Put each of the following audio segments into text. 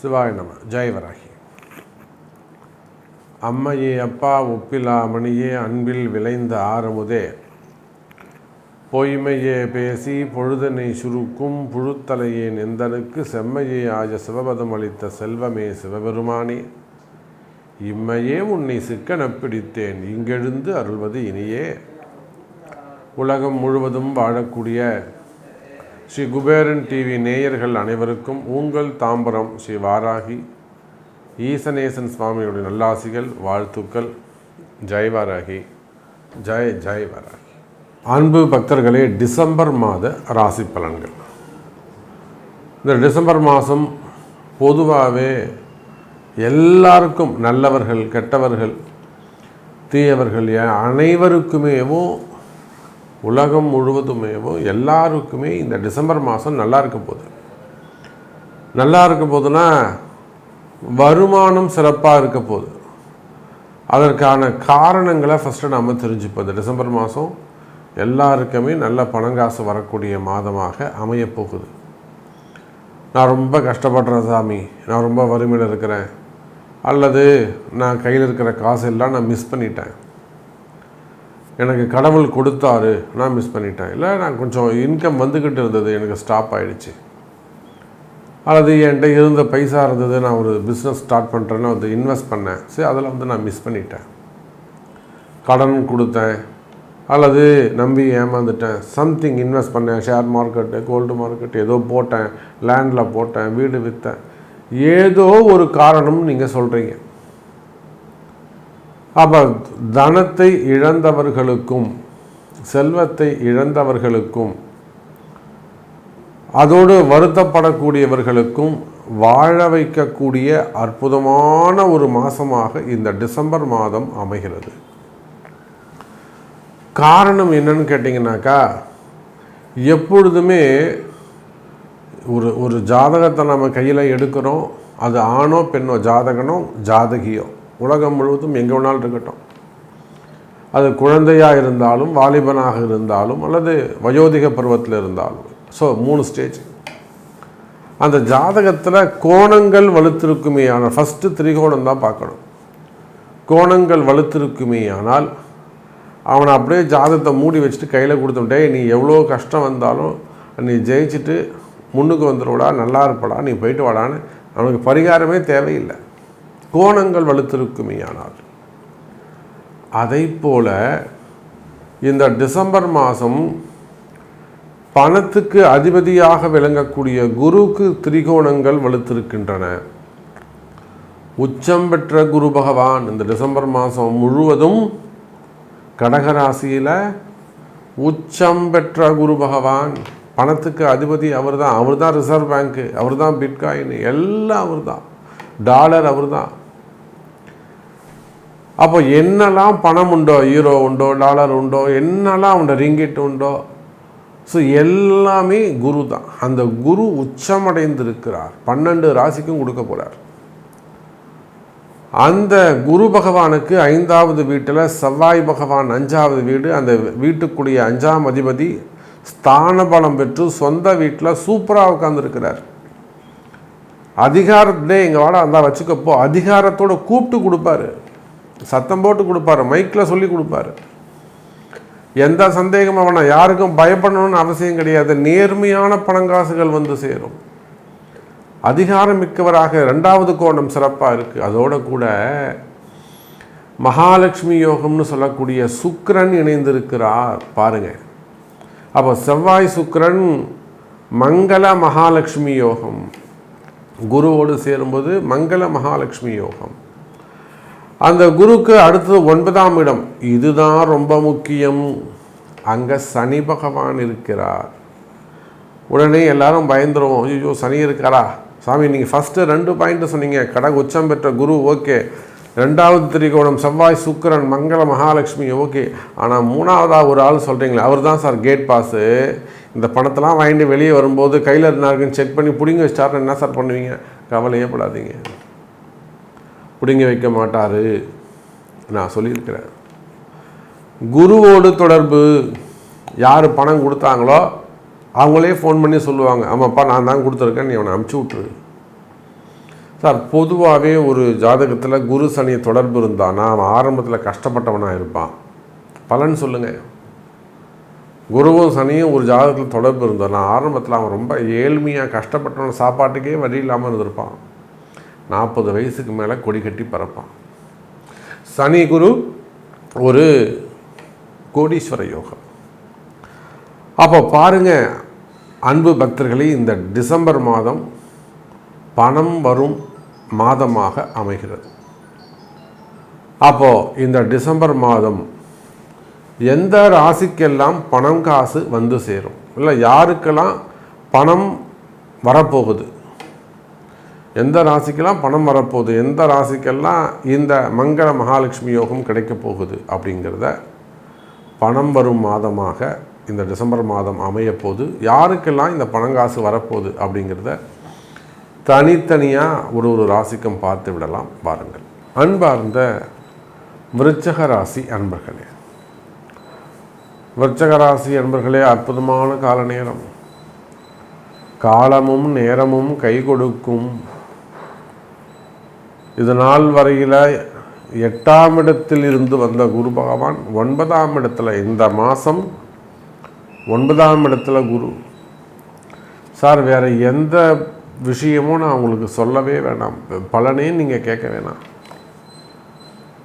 சிவாய நம. ஜெய் வராகி. அம்மையே அப்பா ஒப்பிலா மணியே அன்பில் விளைந்த ஆரமுதே, பொய்மையே பேசி பொழுதனை சுருக்கும் புழுத்தலையே நெந்தனுக்கு செம்மையே ஆஜ சிவபதம் அளித்த செல்வமே சிவபெருமானே, இம்மையே உன்னை சிக்கனப் பிடித்தேன் இங்கெழுந்து அருள்வது இனியே. உலகம் முழுவதும் வாழக்கூடிய ஸ்ரீ குபேரன் டிவி நேயர்கள் அனைவருக்கும் உங்கள் தாம்பரம் ஸ்ரீ வாராகி ஈசனேசன் சுவாமியுடைய நல்லாசிகள், வாழ்த்துக்கள். ஜெய் வாராகி. ஜெய் ஜெய் வாராகி. அன்பு பக்தர்களே, டிசம்பர் மாத ராசி பலன்கள். இந்த டிசம்பர் மாதம் பொதுவாகவே எல்லாருக்கும், நல்லவர்கள் கெட்டவர்கள் தீயவர்கள் அனைவருக்குமேவும், உலகம் முழுவதுமேவும் எல்லாருக்குமே இந்த டிசம்பர் மாதம் நல்லா இருக்க போகுது. நல்லா இருக்க போதுன்னா வருமானம் சிறப்பாக இருக்க போகுது. அதற்கான காரணங்களை ஃபஸ்ட்டு நம்ம தெரிஞ்சுப்போம். இந்த டிசம்பர் மாதம் எல்லாருக்குமே நல்ல பணங்காசு வரக்கூடிய மாதமாக அமையப்போகுது. நான் ரொம்ப கஷ்டப்படுறேன் சாமி, நான் ரொம்ப வறுமையில் இருக்கிறேன், அல்லது நான் கையில் இருக்கிற காசு எல்லாம் நான் மிஸ் பண்ணிட்டேன், எனக்கு கடவுள் கொடுத்தாரு நான் மிஸ் பண்ணிட்டேன், இல்லை நான் கொஞ்சம் இன்கம் வந்துக்கிட்டு இருந்தது எனக்கு ஸ்டாப் ஆகிடுச்சு, அல்லது என்கிட்ட இருந்த பைசா இருந்தது நான் ஒரு பிஸ்னஸ் ஸ்டார்ட் பண்ணுறேன்னு வந்து இன்வெஸ்ட் பண்ணேன், சரி அதில் வந்து நான் மிஸ் பண்ணிட்டேன், கடன் கொடுத்தேன், அல்லது நம்பி ஏமாந்துட்டேன், சம்திங் இன்வெஸ்ட் பண்ணேன், ஷேர் மார்க்கெட்டு கோல்டு மார்க்கெட்டு ஏதோ போட்டேன், லேண்டில் போட்டேன், வீடு விற்றேன், ஏதோ ஒரு காரணம் நீங்கள் சொல்கிறீங்க. அப்போ தனத்தை இழந்தவர்களுக்கும் செல்வத்தை இழந்தவர்களுக்கும் அதோடு வருத்தப்படக்கூடியவர்களுக்கும் வாழ வைக்கக்கூடிய அற்புதமான ஒரு மாதமாக இந்த டிசம்பர் மாதம் அமைகிறது. காரணம் என்னன்னு கேட்டிங்கனாக்கா, எப்பொழுதுமே ஒரு ஜாதகத்தை நம்ம கையில் எடுக்கிறோம், அது ஆணோ பெண்ணோ, ஜாதகனோ ஜாதகியோ, உலகம் முழுவதும் எங்கே வேணாலும் இருக்கட்டும், அது குழந்தையாக இருந்தாலும் வாலிபனாக இருந்தாலும் அல்லது வயோதிக பருவத்தில் இருந்தாலும், ஸோ 3 ஸ்டேஜ். அந்த ஜாதகத்தில் கோணங்கள் வலுத்திருக்குமே ஆனால் ஃபஸ்ட்டு திரிகோணம் தான் பார்க்கணும். கோணங்கள் வலுத்திருக்குமே ஆனால் அவனை அப்படியே ஜாதகத்தை மூடி வச்சுட்டு கையில் கொடுத்துட்டே, நீ எவ்வளோ கஷ்டம் வந்தாலும் நீ ஜெயிச்சுட்டு முன்னுக்கு வந்துடுவடா, நல்லா இருப்படா, நீ போயிட்டு வாடான்னு அவனுக்கு பரிகாரமே தேவையில்லை. கோணங்கள் வலுத்திருக்குமே ஆனால். அதை போல இந்த டிசம்பர் மாதம் பணத்துக்கு அதிபதியாக விளங்கக்கூடிய குருவுக்கு திரிகோணங்கள் வலுத்திருக்கின்றன. உச்சம் பெற்ற குரு பகவான் இந்த டிசம்பர் மாதம் முழுவதும் கடகராசியில் உச்சம் பெற்ற குரு பகவான், பணத்துக்கு அதிபதி அவர் தான் ரிசர்வ் பேங்க்கு, அவர் தான் பிட்காயின், எல்லாம் அவர் தான், டாலர் அவர் தான். அப்போ என்னெல்லாம் பணம் உண்டோ, யூரோ உண்டோ, டாலர் உண்டோ, என்னெல்லாம் உண்டோ, ரிங்கிட் உண்டோ, ஸோ எல்லாமே குரு தான். அந்த குரு உச்சமடைந்திருக்கிறார், 12 ராசிக்கும் கொடுக்க போகிறார். அந்த குரு பகவானுக்கு 5வது வீட்டில் செவ்வாய் பகவான் 5வது வீடு, அந்த வீட்டுக்குரிய 5ஆம் அதிபதி ஸ்தான பலம் பெற்று சொந்த வீட்டில் சூப்பராக உட்காந்துருக்கிறார். அதிகாரத்திலே எங்கள் வாடா அந்த வச்சுக்கப்போ அதிகாரத்தோடு கூப்பிட்டு கொடுப்பாரு, சத்தம் போட்டு கொடுப்பாரு, மைக்கில் சொல்லி கொடுப்பாரு. எந்த சந்தேகமும் அவனை யாருக்கும் பயப்படணும்னு அவசியம் கிடையாது. நேர்மையான பணங்காசுகள் வந்து சேரும். அதிகாரம் மிக்கவராக 2வது கோணம் சிறப்பாக இருக்குது. அதோட கூட மகாலட்சுமி யோகம்னு சொல்லக்கூடிய சுக்கிரன் இணைந்திருக்கிறார் பாருங்க. அப்போ செவ்வாய் சுக்கிரன் மங்கள மகாலட்சுமி யோகம், குருவோடு சேரும்போது மங்கள மகாலட்சுமி யோகம். அந்த குருக்கு அடுத்தது 9ஆம் இடம், இதுதான் ரொம்ப முக்கியம். அங்கே சனி பகவான் இருக்கிறார். உடனே எல்லாரும் பயந்துருவோம், ஐயோ சனி இருக்காரா சாமி, நீங்கள் ஃபஸ்ட்டு 2 பாயிண்ட்டு சொன்னீங்க, கடக உச்சம் பெற்ற குரு ஓகே, 2வது திரிகோணம் செவ்வாய் சுக்கிரன் மங்கள மகாலட்சுமி ஓகே, ஆனால் 3வதாக ஒரு ஆள் சொல்கிறீங்களே அவர் தான் சார் கேட் பாஸு, இந்த பணத்தெல்லாம் வாங்கிட்டு வெளியே வரும்போது கையில் இருந்தாருக்குன்னு செக் பண்ணி பிடிங்க வச்சிட்டாருன்னு என்ன சார் பண்ணுவீங்க? கவலையே படாதீங்க, பிடிங்க வைக்க மாட்டார். நான் சொல்லியிருக்கிறேன். குருவோடு தொடர்பு, யார் பணம் கொடுத்தாங்களோ அவங்களே ஃபோன் பண்ணி சொல்லுவாங்க, ஆமாப்பா நான் தான் கொடுத்துருக்கேன், நீ அவனை அமுச்சு விட்ரு. சார் பொதுவாகவே ஒரு ஜாதகத்தில் குரு சனி தொடர்பு இருந்தானா அவன் ஆரம்பத்தில் கஷ்டப்பட்டவனாக இருப்பான். பலன் சொல்லுங்கள். குருவும் சனியும் ஒரு ஜாதகத்தில் தொடர்பு இருந்தானா ஆரம்பத்தில் அவன் ரொம்ப ஏழ்மையாக கஷ்டப்பட்டவன், சாப்பாட்டுக்கே வழி இல்லாமல் இருந்திருப்பான். 40 வயசுக்கு மேலே கொடி கட்டி பறப்பான். சனி குரு ஒரு கோடீஸ்வர யோகம். அப்போ பாருங்கள் அன்பு பக்தர்களே, இந்த டிசம்பர் மாதம் பணம் வரும் மாதமாக அமைகிறது. அப்போது இந்த டிசம்பர் மாதம் எந்த ராசிக்கெல்லாம் பணம் காசு வந்து சேரும், இல்லை யாருக்கெல்லாம் பணம் வரப்போகுது, எந்த ராசிக்கெல்லாம் பணம் வரப்போகுது, எந்த ராசிக்கெல்லாம் இந்த மங்கள மகாலட்சுமி யோகம் கிடைக்க போகுது அப்படிங்கிறத பணம் வரும் மாதமாக இந்த டிசம்பர் மாதம் அமையப்போகுது. யாருக்கெல்லாம் இந்த பணங்காசு வரப்போகுது அப்படிங்கிறத தனித்தனியாக ஒரு ராசிக்கும் பார்த்து விடலாம். பாருங்கள். அன்பார்ந்த விருச்சக ராசி அன்பர்களே, விருச்சக ராசி அன்பர்களே, அற்புதமான கால நேரம். காலமும் நேரமும் கை கொடுக்கும். இது நாள் வரையில் 8ஆம் இடத்தில் இருந்து வந்த குரு பகவான் 9ஆம் இடத்துல, இந்த மாதம் 9ஆம் இடத்துல குரு. சார் வேறு எந்த விஷயமும் நான் உங்களுக்கு சொல்லவே வேண்டாம், பலனே நீங்கள் கேட்க வேணாம்.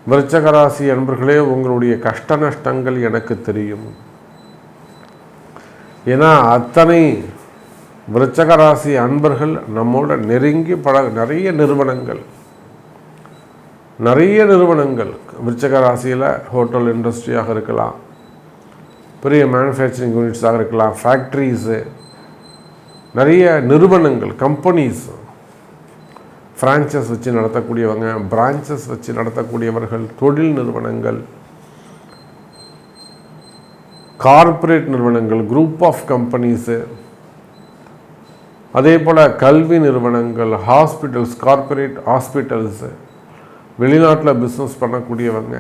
விருச்சக ராசி அன்பர்களே, உங்களுடைய கஷ்ட நஷ்டங்கள் எனக்கு தெரியும். ஏன்னா அத்தனை விருச்சக ராசி அன்பர்கள் நம்மோட நெருங்கி நிறைய நிறுவனங்கள் விருச்சக ராசியில் ஹோட்டல் இண்டஸ்ட்ரியாக இருக்கலாம், பெரிய மேனுஃபேக்சரிங் யூனிட்ஸாக இருக்கலாம், ஃபேக்ட்ரிஸு, நிறைய நிறுவனங்கள், கம்பெனிஸ், ஃப்ரான்ச்சைஸ் வச்சு நடத்தக்கூடியவங்க, பிரான்ச்சஸ் வச்சு நடத்தக்கூடியவர்கள், தொழில் நிறுவனங்கள், கார்ப்பரேட் நிறுவனங்கள், குரூப் ஆஃப் கம்பெனிஸு, அதே போல் கல்வி நிறுவனங்கள், ஹாஸ்பிட்டல்ஸ், கார்ப்பரேட் ஹாஸ்பிட்டல்ஸு, வெளிநாட்டில் பிஸ்னஸ் பண்ணக்கூடியவங்க,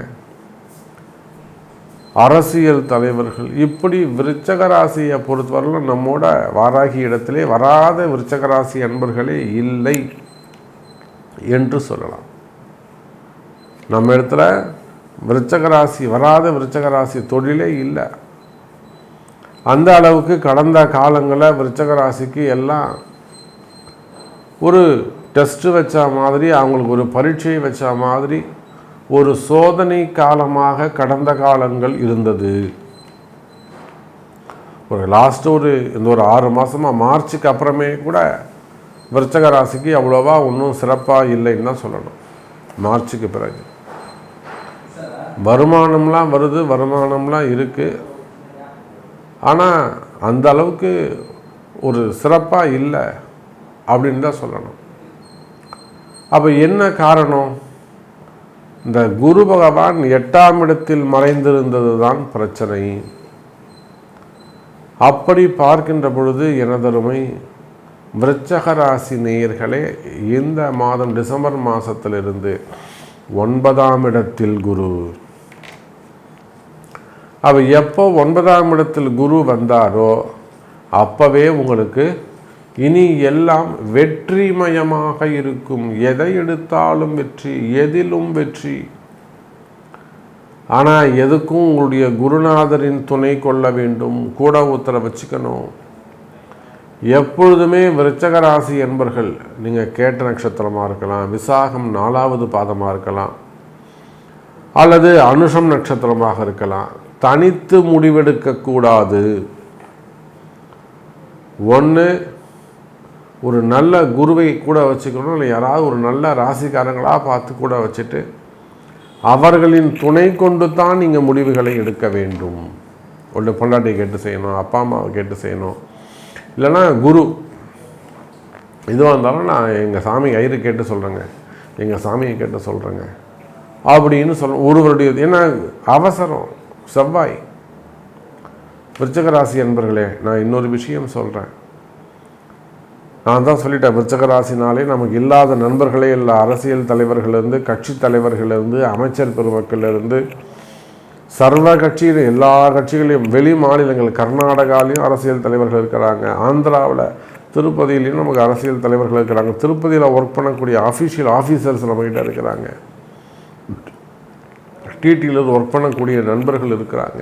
அரசியல் தலைவர்கள், இப்படி விருச்சக ராசியை பொறுத்தவரையிலும் நம்மோட வாராகி இடத்திலே வராத விருச்சக ராசி அன்பர்களே இல்லை என்று சொல்லலாம். நம்ம இடத்துல விருச்சக ராசி வராத விருச்சக ராசி தொழிலே இல்லை. அந்த அளவுக்கு கடந்த காலங்களில் விருச்சக ராசிக்கு எல்லாம் ஒரு டெஸ்ட்டு வச்ச மாதிரி, அவங்களுக்கு ஒரு பரீட்சை வச்ச மாதிரி ஒரு சோதனை காலமாக கடந்த காலங்கள் இருந்தது. இந்த ஒரு 6 மாதமாக மார்ச்சுக்கு அப்புறமே கூட விருச்சக ராசிக்கு அவ்வளோவா ஒன்றும் சிறப்பாக இல்லைன்னு தான் சொல்லணும். மார்ச்சுக்கு பிறகு வருமானம்லாம் வருது, வருமானம்லாம் இருக்குது, ஆனால் அந்த அளவுக்கு ஒரு சிறப்பாக இல்லை அப்படின்னு தான் சொல்லணும். அப்போ என்ன காரணம்? இந்த குரு பகவான் 8ஆம் இடத்தில் மறைந்திருந்தது தான் பிரச்சனை. அப்படி பார்க்கின்ற பொழுது எனதருமை விருச்சக ராசி நேயர்களே, இந்த மாதம் டிசம்பர் மாதத்திலிருந்து 9ஆம் இடத்தில் குரு. அவர் எப்போ 9ஆம் இடத்தில் குரு வந்தாரோ அப்போவே உங்களுக்கு இனி எல்லாம் வெற்றிமயமாக இருக்கும். எதை எடுத்தாலும் வெற்றி, எதிலும் வெற்றி. ஆனால் எதுக்கும் உங்களுடைய குருநாதரின் துணை கொள்ள வேண்டும், கூட உத்தரவு வச்சுக்கணும். எப்பொழுதுமே விருச்சக ராசி என்பர்கள், நீங்கள் கேட்ட நட்சத்திரமாக இருக்கலாம், விசாகம் 4வது பாதமாக இருக்கலாம், அல்லது அனுஷம் நட்சத்திரமாக இருக்கலாம், தனித்து முடிவெடுக்கக்கூடாது. ஒன்று ஒரு நல்ல குருவை கூட வச்சுக்கணும், இல்லை யாராவது ஒரு நல்ல ராசிக்காரங்களாக பார்த்து கூட வச்சுட்டு அவர்களின் துணை கொண்டு தான் நீங்கள் முடிவுகளை எடுக்க வேண்டும். ஒன்று பொண்டாட்டியை கேட்டு செய்யணும், அப்பா அம்மாவை கேட்டு செய்யணும், இல்லைன்னா குரு இதுவாக இருந்தாலும் நான் எங்கள் சாமி ஐயரு கேட்டு சொல்கிறேங்க, எங்கள் சாமியை கேட்டு சொல்கிறேங்க அப்படின்னு ஒருவருடைய, ஏன்னா அவசரம். செவ்வாய் விருச்சக ராசி என்பர்களே, நான் இன்னொரு விஷயம் சொல்கிறேன். நான் தான் சொல்லிட்டேன், விருச்சக ராசினாலே நமக்கு இல்லாத நண்பர்களே இல்லை. அரசியல் தலைவர்களிருந்து, கட்சி தலைவர்களிருந்து, அமைச்சர் பெருமக்களிலிருந்து, சர்வ கட்சியிலும் எல்லா கட்சிகளையும் வெளி மாநிலங்கள் கர்நாடகாலையும் அரசியல் தலைவர்கள் இருக்கிறாங்க, ஆந்திராவில் திருப்பதியிலையும் நமக்கு அரசியல் தலைவர்கள் இருக்கிறாங்க, திருப்பதியில் ஒர்க் பண்ணக்கூடிய ஆஃபீஸர்ஸ் நம்மகிட்ட இருக்கிறாங்க, டிடியில் ஒர்க் பண்ணக்கூடிய நண்பர்கள் இருக்கிறாங்க.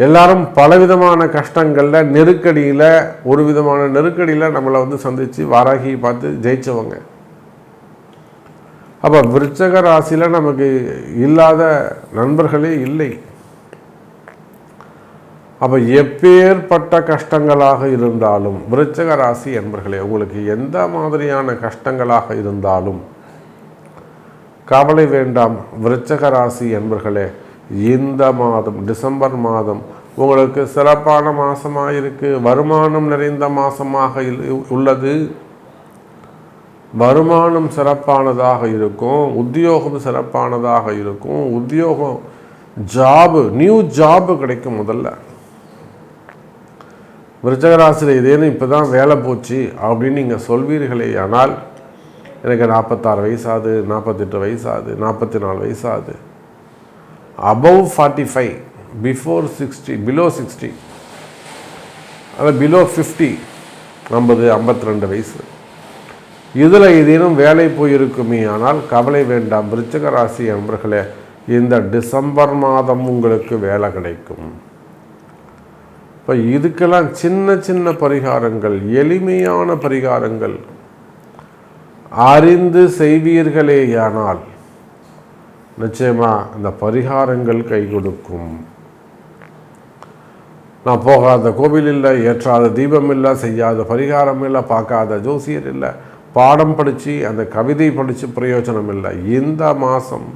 எல்லாரும் பலவிதமான கஷ்டங்களில் நெருக்கடியில் ஒரு விதமான நெருக்கடியில் நம்மளை சந்தித்து வாராகி பார்த்து ஜெயித்தவங்க. அப்போ விருச்சக ராசியில் நமக்கு இல்லாத நண்பர்களே இல்லை. அப்போ எப்பேற்பட்ட கஷ்டங்களாக இருந்தாலும் விருச்சக ராசி என்பர்களே, உங்களுக்கு எந்த மாதிரியான கஷ்டங்களாக இருந்தாலும் கவலை வேண்டாம். விருச்சக ராசி என்பர்களே, இந்த மாதம் டிசம்பர் மாதம் உங்களுக்கு சிறப்பான மாதமாக இருக்குது. வருமானம் நிறைந்த மாதமாக உள்ளது. வருமானம் சிறப்பானதாக இருக்கும், உத்தியோகம் சிறப்பானதாக இருக்கும். உத்தியோகம் நியூ ஜாபு கிடைக்கும். முதல்ல விருச்சகராசியில் இதேன்னு இப்போ தான் வேலை போச்சு அப்படின்னு நீங்கள் சொல்வீர்களே, ஆனால் எனக்கு 46 வயசாகுது, 48 வயசாகுது, 44 வயசாகுது, above 45, before 60, below 60, அதாவது below 50, 50, 52 வயசு, இதில் ஏதேனும் வேலை போயிருக்குமே ஆனால் கவலை வேண்டாம். விருச்சிக ராசி நண்பர்களே, இந்த டிசம்பர் மாதம் உங்களுக்கு வேலை கிடைக்கும். இப்போ இதுக்கெல்லாம் சின்ன சின்ன பரிகாரங்கள், எளிமையான பரிகாரங்கள் அறிந்து செய்வீர்களேயானால் நிச்சயமா அந்த பரிகாரங்கள் கை கொடுக்கும். நான் போகாத கோவில் இல்லை, ஏற்றாத தீபம் இல்லை, செய்யாத பரிகாரம் இல்லை, பார்க்காத ஜோசியர் இல்லை, பாடம் படித்து அந்த கவிதை படித்து பிரயோஜனம் இல்லை. இந்த மாதம்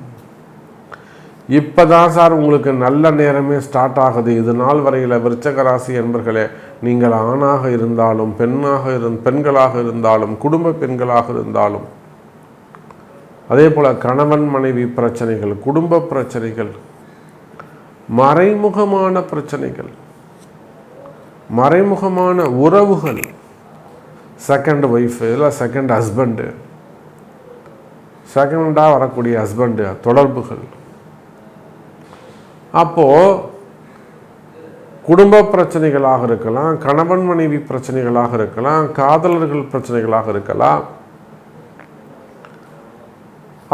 இப்போ தான் சார் உங்களுக்கு நல்ல நேரமே ஸ்டார்ட் ஆகுது. இது நாள் வரையில் விருச்சிக ராசி என்பர்களே, நீங்கள் ஆணாக இருந்தாலும் பெண்களாக இருந்தாலும் குடும்ப பெண்களாக இருந்தாலும், அதே போல் கணவன் மனைவி பிரச்சனைகள், குடும்ப பிரச்சனைகள், மறைமுகமான பிரச்சனைகள், மறைமுகமான உறவுகள், செகண்ட் ஒய்ஃபு இல்லை செகண்ட் ஹஸ்பண்டு, செகண்டாக வரக்கூடிய ஹஸ்பண்டு தொடர்புகள், அப்போது குடும்ப பிரச்சனைகளாக இருக்கலாம், கணவன் மனைவி பிரச்சனைகளாக இருக்கலாம், காதலர்கள் பிரச்சனைகளாக இருக்கலாம்,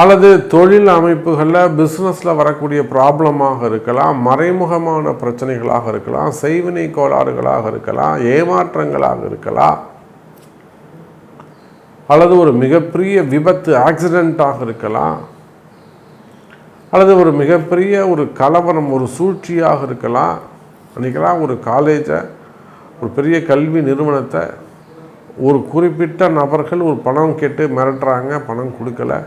அல்லது தொழில் அமைப்புகளில் பிஸ்னஸில் வரக்கூடிய ப்ராப்ளமாக இருக்கலாம், மறைமுகமான பிரச்சனைகளாக இருக்கலாம், செய்வினை கோளாறுகளாக இருக்கலாம், ஏமாற்றங்களாக இருக்கலாம், அல்லது ஒரு மிகப்பெரிய விபத்து ஆக்சிடெண்ட்டாக இருக்கலாம், அல்லது ஒரு மிகப்பெரிய ஒரு கலவரம், ஒரு சூழ்ச்சியாக இருக்கலாம். அன்றைக்கெல்லாம் ஒரு காலேஜை, ஒரு பெரிய கல்வி நிறுவனத்தை ஒரு குறிப்பிட்ட நபர்கள் ஒரு பணம் கேட்டு மிரட்டுறாங்க, பணம் கொடுக்கல,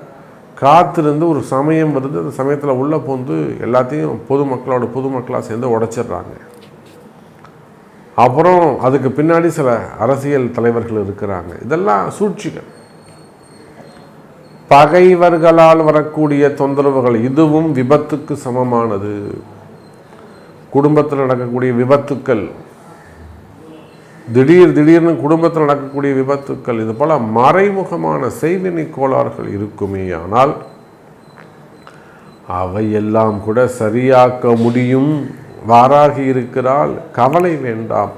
காத்திருந்து ஒரு சமயம் வருது, அந்த சமயத்தில் உள்ளே போந்து எல்லாத்தையும் பொதுமக்களாக சேர்ந்து உடைச்சிடுறாங்க. அப்புறம் அதுக்கு பின்னாடி சில அரசியல் தலைவர்கள் இருக்கிறாங்க. இதெல்லாம் சூழ்ச்சிகள், பகைவர்களால் வரக்கூடிய தொந்தரவுகள். இதுவும் விபத்துக்கு சமமானது. குடும்பத்தில் நடக்கக்கூடிய விபத்துக்கள், திடீர்னு குடும்பத்தில் நடக்கக்கூடிய விபத்துக்கள், இது போல மறைமுகமான செய்வினை கோளாறுகள் இருக்குமே, ஆனால் அவையெல்லாம் கூட சரியாக்க முடியும். வாராகி இருக்கிறாள், கவலை வேண்டாம்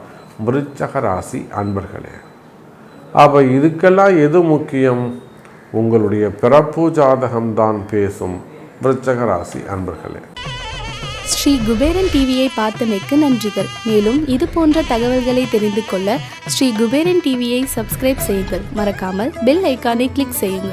விருச்சிக ராசி அன்பர்களே. அப்போ இதுக்கெல்லாம் எது முக்கியம்? உங்களுடைய பிறப்பு ஜாதகம்தான் பேசும் விருச்சிக ராசி அன்பர்களே. ஸ்ரீ குபேரன் டிவியை பார்த்தமைக்கு நன்றிகள். மேலும் இது போன்ற தகவல்களை தெரிந்து கொள்ள ஸ்ரீ குபேரன் டிவியை சப்ஸ்கிரைப் செய்யுங்கள். மறக்காமல் பெல் ஐக்கானை கிளிக் செய்யுங்கள்.